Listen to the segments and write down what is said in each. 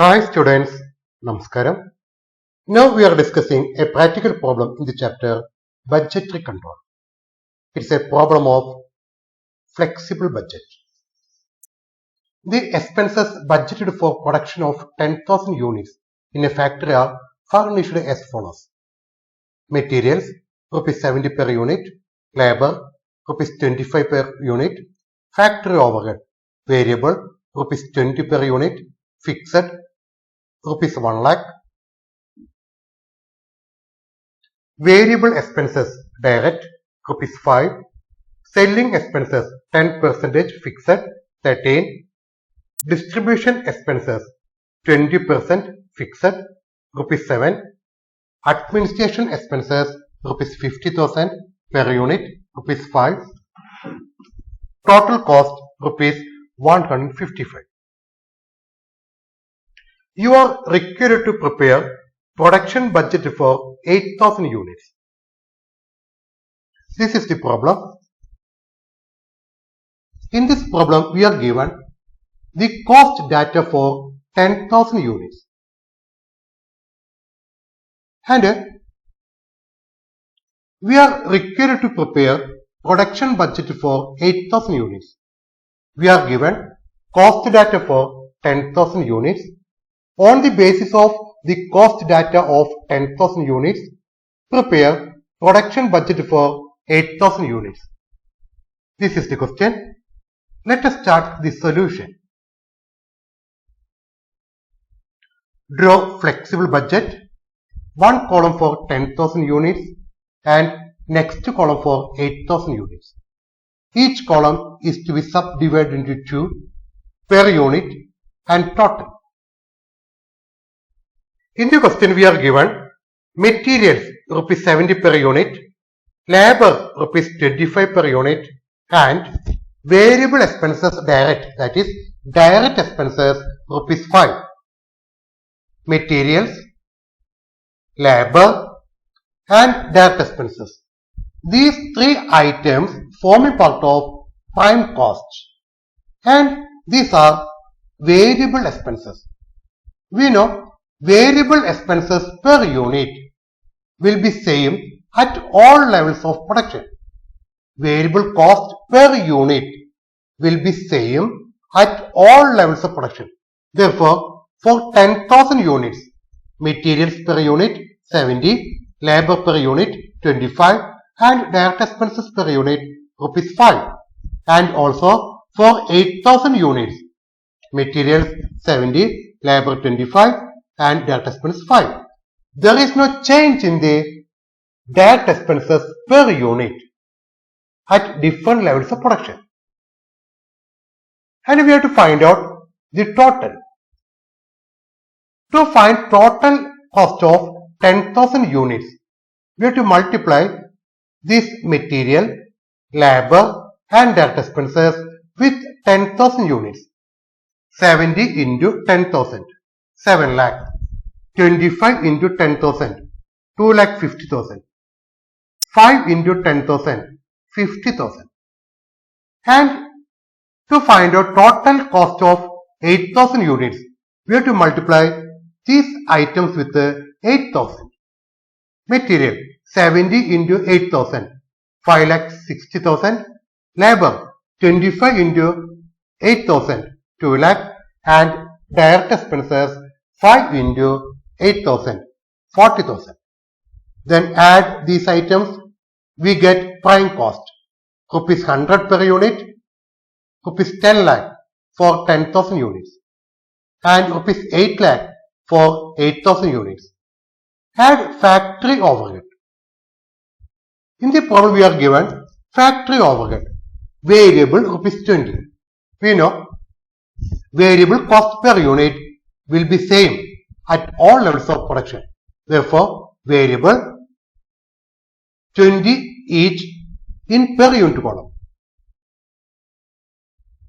Hi students, Namaskaram. Now we are discussing a practical problem in the chapter Budgetary Control. It's a problem of flexible budget. The expenses budgeted for production of 10,000 units in a factory are furnished as follows. Materials, rupees 70 per unit. Labor, rupees 25 per unit. Factory overhead, variable, rupees 20 per unit. Fixed, rupees 1 lakh. Variable expenses direct, rupees 5. Selling expenses 10% fixed, 13. Distribution expenses 20% fixed, rupees 7. Administration expenses rupees 50,000 per unit, rupees 5. Total cost rupees 155. You are required to prepare production budget for 8,000 units. This is the problem. In this problem, we are given the cost data for 10,000 units. And we are required to prepare production budget for 8,000 units. We are given cost data for 10,000 units. On the basis of the cost data of 10,000 units, prepare production budget for 8,000 units. This is the question. Let us start the solution. Draw flexible budget. One column for 10,000 units and next column for 8,000 units. Each column is to be subdivided into two, per unit and total. In the question we are given materials rupees 70 per unit, labor rupees 25 per unit and variable expenses direct, that is direct expenses rupees 5. Materials, labor and direct expenses. These three items forming part of prime cost and these are variable expenses. We know variable expenses per unit will be same at all levels of production. Variable cost per unit will be same at all levels of production. Therefore, for 10,000 units, materials per unit 70, labor per unit 25 and direct expenses per unit rupees 5. And also for 8,000 units, materials 70, labor 25 and direct expenses 5. There is no change in the direct expenses per unit at different levels of production. And we have to find out the total. To find total cost of 10,000 units, we have to multiply this material, labor and direct expenses with 10,000 units. 70 into 10,000. 7 lakh. 25 into 10,000. 2 lakh 50,000. 5 into 10,000. 50,000. And to find out total cost of 8,000 units, we have to multiply these items with 8,000. Material 70 into 8,000. 5 lakh 60,000. Labor 25 into 8,000. 2 lakh and direct expenses 5 into 8,000, 40,000. Then add these items, we get prime cost, rupees 100 per unit, rupees 10 lakh for 10,000 units, and rupees 8 lakh for 8,000 units. Add factory overhead. In the problem we are given factory overhead, variable rupees 20. We know variable cost per unit will be same at all levels of production. Therefore, variable 20 each in per unit column.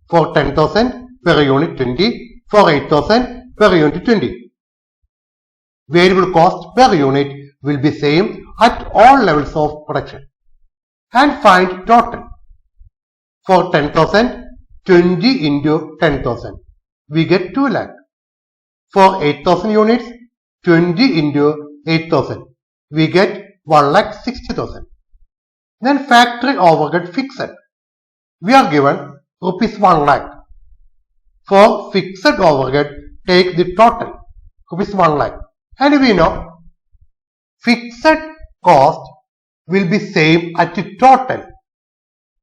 For 10,000 per unit 20, for 8,000 per unit 20. Variable cost per unit will be same at all levels of production. And find total. For 10,000, 20 into 10,000. We get 2 lakh. For 8,000 units, 20 into 8,000. We get 1,60,000. Then factory overhead fixed. We are given rupees 1 lakh. For fixed overhead, take the total, rupees 1 lakh. And we know fixed cost will be same at total.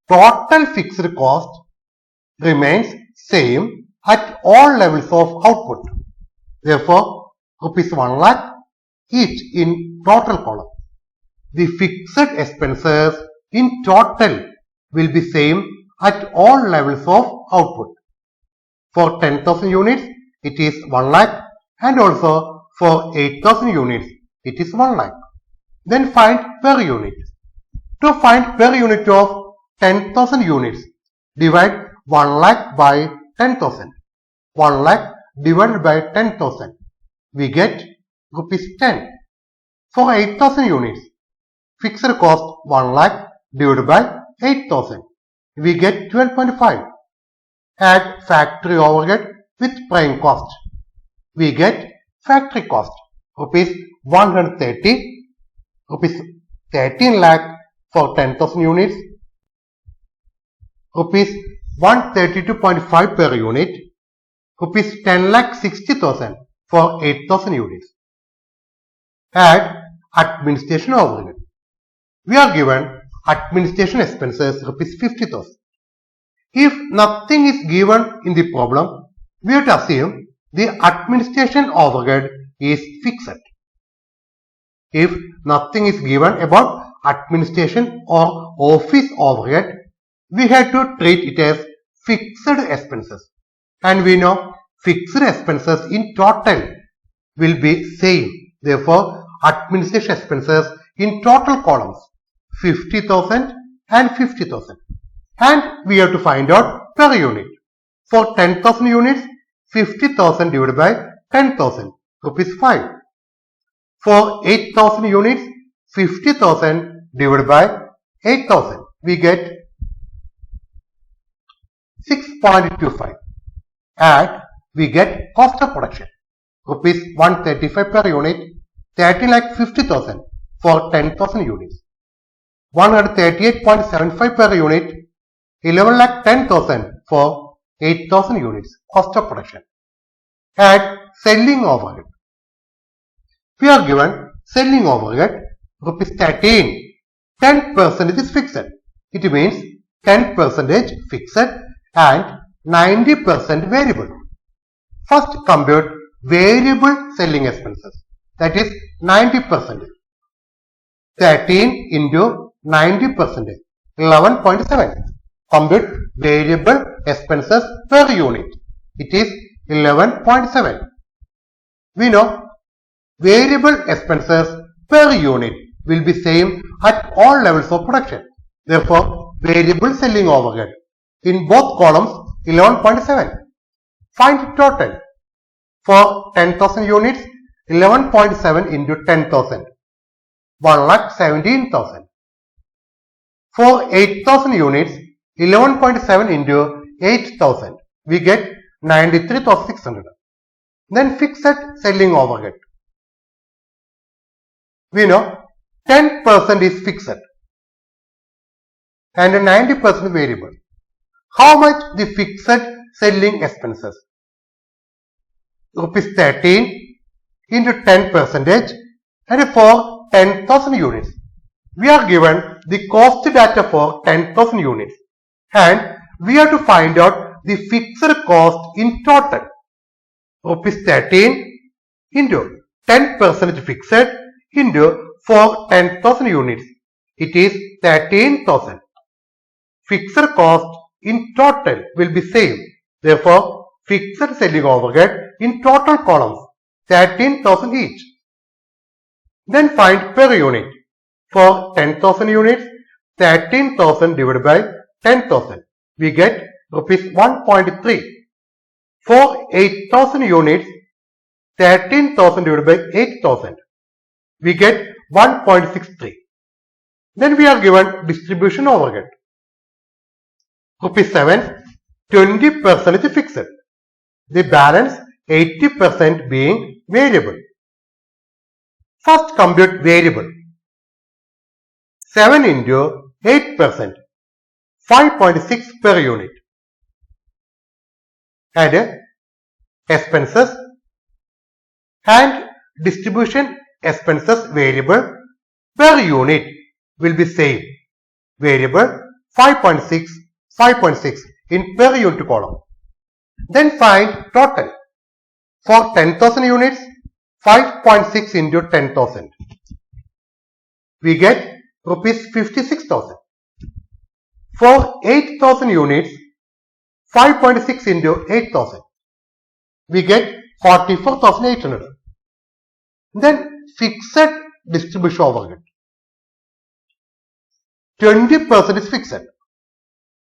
Total fixed cost remains same at all levels of output. Therefore, rupees 1 lakh each in total column. The fixed expenses in total will be same at all levels of output. For 10,000 units, it is 1 lakh, and also for 8,000 units, it is 1 lakh. Then find per unit. To find per unit of 10,000 units, divide 1 lakh by 10,000. 1 lakh divided by 10,000. We get rupees 10. For 8,000 units, fixed cost 1 lakh divided by 8,000. We get 12.5. Add factory overhead with prime cost. We get factory cost rupees 130, rupees 13 lakh for 10,000 units, rupees 132.5 per unit, rupees 10,60,000 for 8,000 units. Add administration overhead. We are given administration expenses rupees 50,000. If nothing is given in the problem, we have to assume the administration overhead is fixed. If nothing is given about administration or office overhead, we have to treat it as fixed expenses. And we know fixed expenses in total will be same. Therefore, administration expenses in total columns 50,000 and 50,000. And we have to find out per unit. For 10,000 units, 50,000 divided by 10,000, rupees 5. For 8,000 units, 50,000 divided by 8,000, we get 6.25. And we get cost of production, rupees 135 per unit, 30,50,000 for 10,000 units. 138.75 per unit, 11,10,000 for 8,000 units cost of production. Add selling overhead. We are given selling overhead rupees 13. 10% is fixed. It means 10% fixed and 90% variable. First compute variable selling expenses, that is 90%. 13 into 90%, 11.7. Compute variable expenses per unit. It is 11.7. We know variable expenses per unit will be same at all levels of production. Therefore, variable selling overhead in both columns 11.7. Find total. For 10,000 units, 11.7 into 10,000, 1,17,000. For 8,000 units, 11.7 into 8,000, we get 93,600. Then fixed selling overhead. We know 10% is fixed and 90% variable. How much the fixed selling expenses? Rupees 13 into 10%, and for 10,000 units. We are given the cost data for 10,000 units and we have to find out the fixed cost in total. Rupees 13 into 10% fixed into for 10,000 units. It is 13,000. Fixed cost in total will be same. Therefore, fixed selling overhead in total columns 13,000 each. Then find per unit. For 10,000 units, 13,000 divided by 10,000. We get rupees 1.3. For 8,000 units, 13,000 divided by 8,000. We get 1.63. Then we are given distribution overhead. Rupees 7, 20% is fixed. The balance 80% being variable. First compute variable. 7 into 8%, 5.6 per unit. And expenses and distribution expenses variable per unit will be same. Variable 5.6, 5.6 in per unit column. Then find total. For 10,000 units, 5.6 into 10,000. We get rupees 56,000. For 8,000 units, 5.6 into 8,000. We get 44,800. Then fixed distribution overhead. 20% is fixed.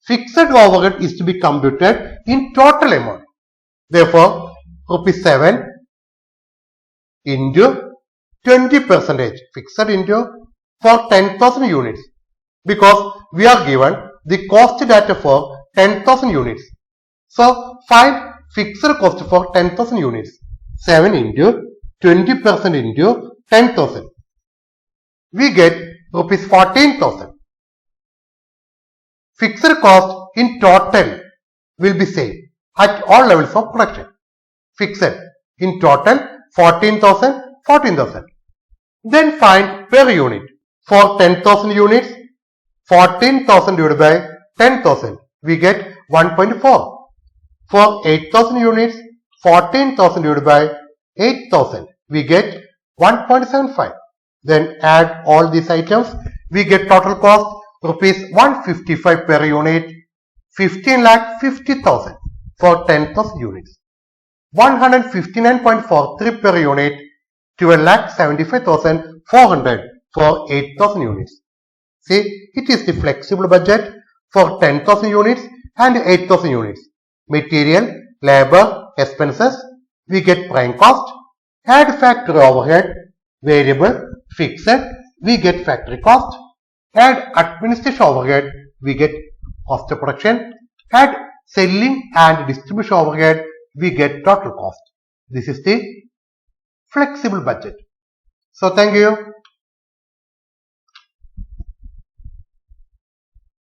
Fixed overhead is to be computed in total amount. Therefore, rupees 7 into 20% fixed into for 10,000 units, because we are given the cost data for 10,000 units. So find fixed cost for 10,000 units. 7 into 20% into 10,000. We get rupees 14,000. Fixed cost in total will be same at all levels of production. Fixed in total 14,000, 14,000. Then find per unit. For 10,000 units, 14,000 divided by 10,000, we get 1.4. For 8,000 units, 14,000 divided by 8,000, we get 1.75. Then add all these items, we get total cost rupees 155 per unit, 15,50,000 for 10,000 units, 159.43 per unit, 12,75,400 for 8,000 units. See, it is the flexible budget for 10,000 units and 8,000 units. Material, labor, expenses, we get prime cost, add factory overhead, variable, fixed, we get factory cost, add administration overhead, we get cost of production, add selling and distribution overhead, we get total cost. This is the flexible budget. So thank you.